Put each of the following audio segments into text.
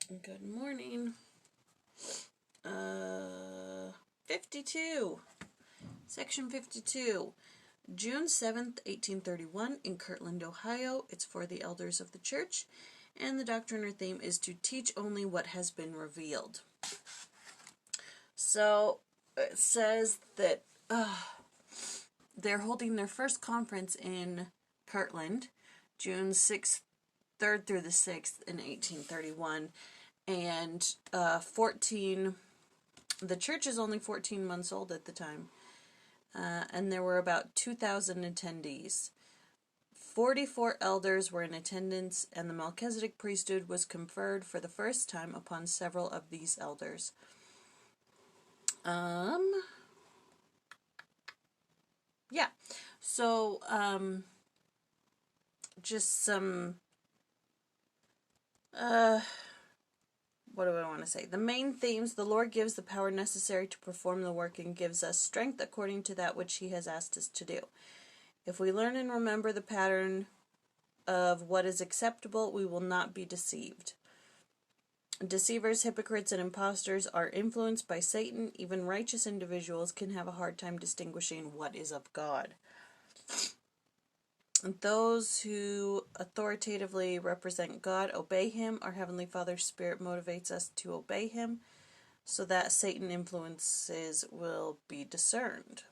Good morning. 52. Section 52. June 7th, 1831, in Kirtland, Ohio. It's for the elders of the church, and the doctrine or theme is to teach only what has been revealed. So, it says that they're holding their first conference in Kirtland, June 6th, 3rd through the 6th in 1831, and the church is only 14 months old at the time, and there were about 2,000 attendees. 44 elders were in attendance, and the Melchizedek priesthood was conferred for the first time upon several of these elders. Yeah, so, just some, what do I want to say? The main themes: the Lord gives the power necessary to perform the work and gives us strength according to that which He has asked us to do. If we learn and remember the pattern of what is acceptable, we will not be deceived. Deceivers, hypocrites, and impostors are influenced by Satan. Even righteous individuals can have a hard time distinguishing what is of God. Those who authoritatively represent God obey Him. Our Heavenly Father's Spirit motivates us to obey Him so that Satan influences will be discerned.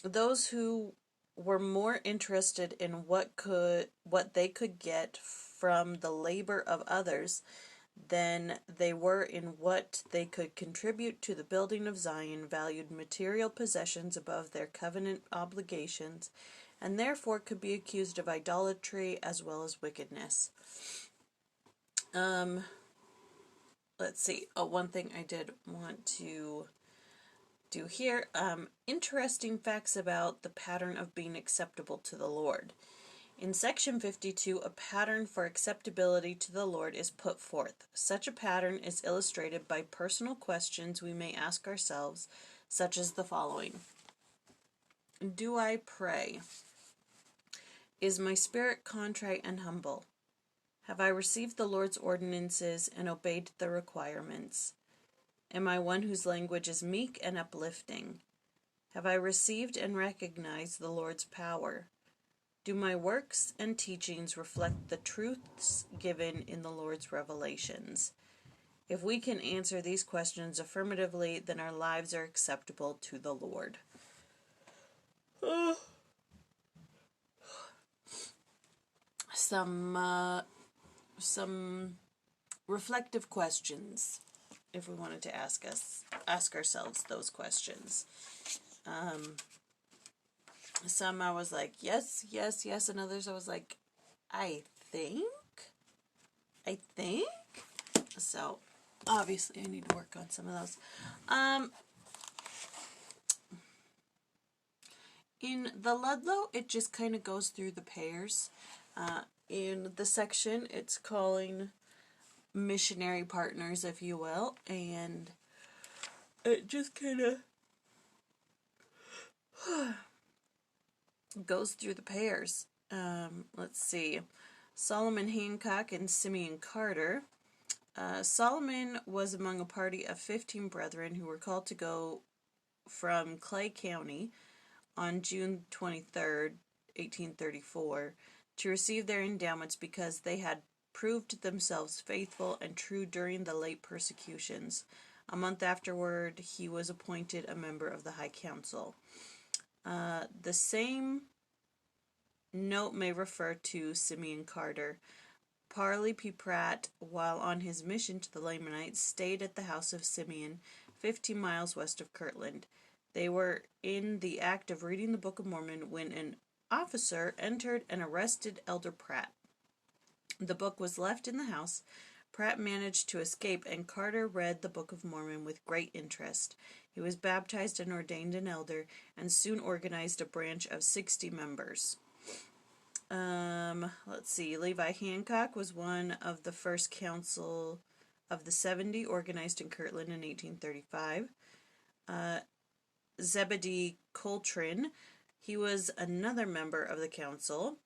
Those who were more interested in what they could get from the labor of others than they were in what they could contribute to the building of Zion valued material possessions above their covenant obligations, and therefore could be accused of idolatry as well as wickedness. Let's see. One thing I did want to do here, interesting facts about the pattern of being acceptable to the Lord. In section 52, a pattern for acceptability to the Lord is put forth. Such a pattern is illustrated by personal questions we may ask ourselves, such as the following. Do I pray? Is my spirit contrite and humble? Have I received the Lord's ordinances and obeyed the requirements? Am I one whose language is meek and uplifting? Have I received and recognized the Lord's power? Do my works and teachings reflect the truths given in the Lord's revelations? If we can answer these questions affirmatively, then our lives are acceptable to the Lord. Some reflective questions, if we wanted to ask ourselves those questions. Some I was like, yes, yes, yes, and others I was like, I think. So, obviously I need to work on some of those. In the Ludlow, it just kind of goes through the pairs. In the section, it's calling missionary partners, if you will, and it just kind of goes through the pairs. Let's see. Solomon Hancock and Simeon Carter. Solomon was among a party of 15 brethren who were called to go from Clay County on June 23rd, 1834, to receive their endowments because they had proved themselves faithful and true during the late persecutions. A month afterward, he was appointed a member of the High Council. The same note may refer to Simeon Carter. Parley P. Pratt, while on his mission to the Lamanites, stayed at the house of Simeon, 15 miles west of Kirtland. They were in the act of reading the Book of Mormon when an officer entered and arrested Elder Pratt. The book was left in the house. Pratt managed to escape, and Carter read the Book of Mormon with great interest. He was baptized and ordained an elder, and soon organized a branch of 60 members. Let's see. Levi Hancock was one of the first council of the 70 organized in Kirtland in 1835. Zebedee Coltrane, he was another member of the council.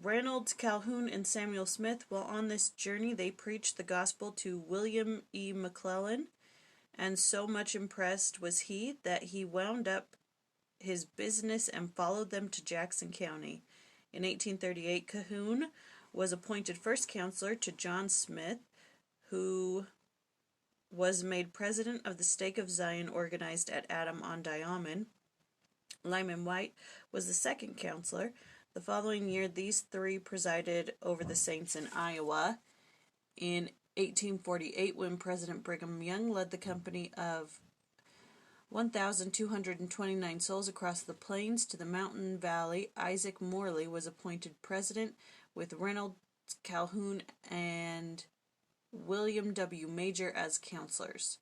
Reynolds, Calhoun, and Samuel Smith. While on this journey, they preached the gospel to William E. McClellan, and so much impressed was he that he wound up his business and followed them to Jackson County. In 1838, Calhoun was appointed first counselor to John Smith, who was made president of the Stake of Zion organized at Adam on Diamond. Lyman White was the second counselor. The following year, these three presided over the saints in Iowa. In 1848, when President Brigham Young led the company of 1,229 souls across the plains to the mountain valley, Isaac Morley was appointed president with Reynolds, Calhoun, and William W. Major as counselors.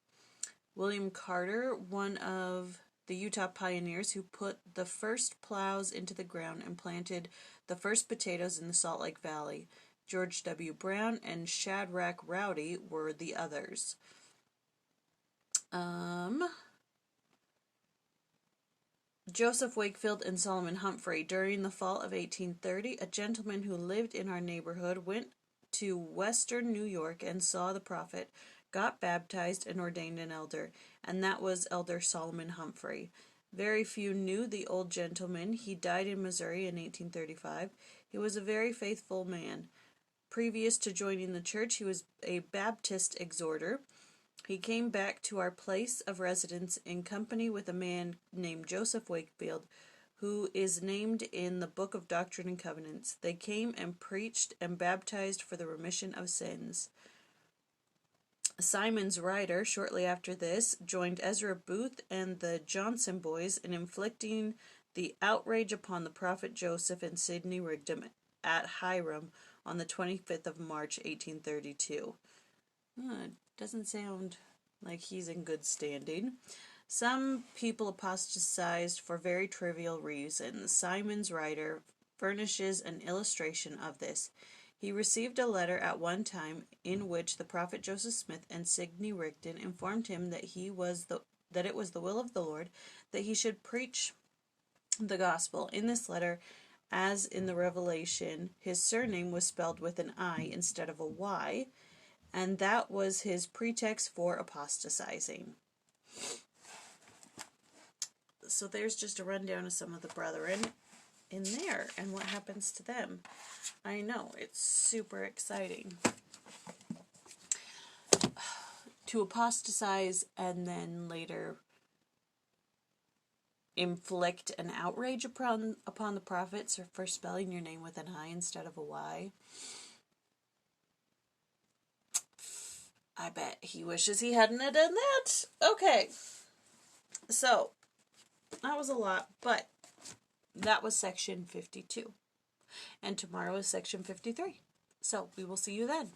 William Carter, one of the Utah pioneers who put the first plows into the ground and planted the first potatoes in the Salt Lake Valley. George W. Brown and Shadrach Rowdy were the others. Joseph Wakefield and Solomon Humphrey. During the fall of 1830, a gentleman who lived in our neighborhood went to western New York and saw the prophet, got baptized, and ordained an elder, and that was Elder Solomon Humphrey. Very few knew the old gentleman. He died in Missouri in 1835. He was a very faithful man. Previous to joining the church, he was a Baptist exhorter. He came back to our place of residence in company with a man named Joseph Wakefield, who is named in the Book of Doctrine and Covenants. They came and preached and baptized for the remission of sins. Simon's Ryder, shortly after this, joined Ezra Booth and the Johnson boys in inflicting the outrage upon the prophet Joseph and Sidney Rigdon at Hiram on the 25th of March, 1832. Doesn't sound like he's in good standing. Some people apostatized for very trivial reasons. Simon's Ryder furnishes an illustration of this. He received a letter at one time in which the prophet Joseph Smith and Sidney Rigdon informed him that it was the will of the Lord that he should preach the gospel. In this letter, as in the Revelation, his surname was spelled with an I instead of a Y, and that was his pretext for apostatizing. So there's just a rundown of some of the brethren in there and what happens to them. I know, it's super exciting. To apostatize and then later inflict an outrage upon the prophets for spelling your name with an I instead of a Y. I bet he wishes he hadn't done that. Okay. So, that was a lot, but that was section 52. And tomorrow is section 53. So, we will see you then.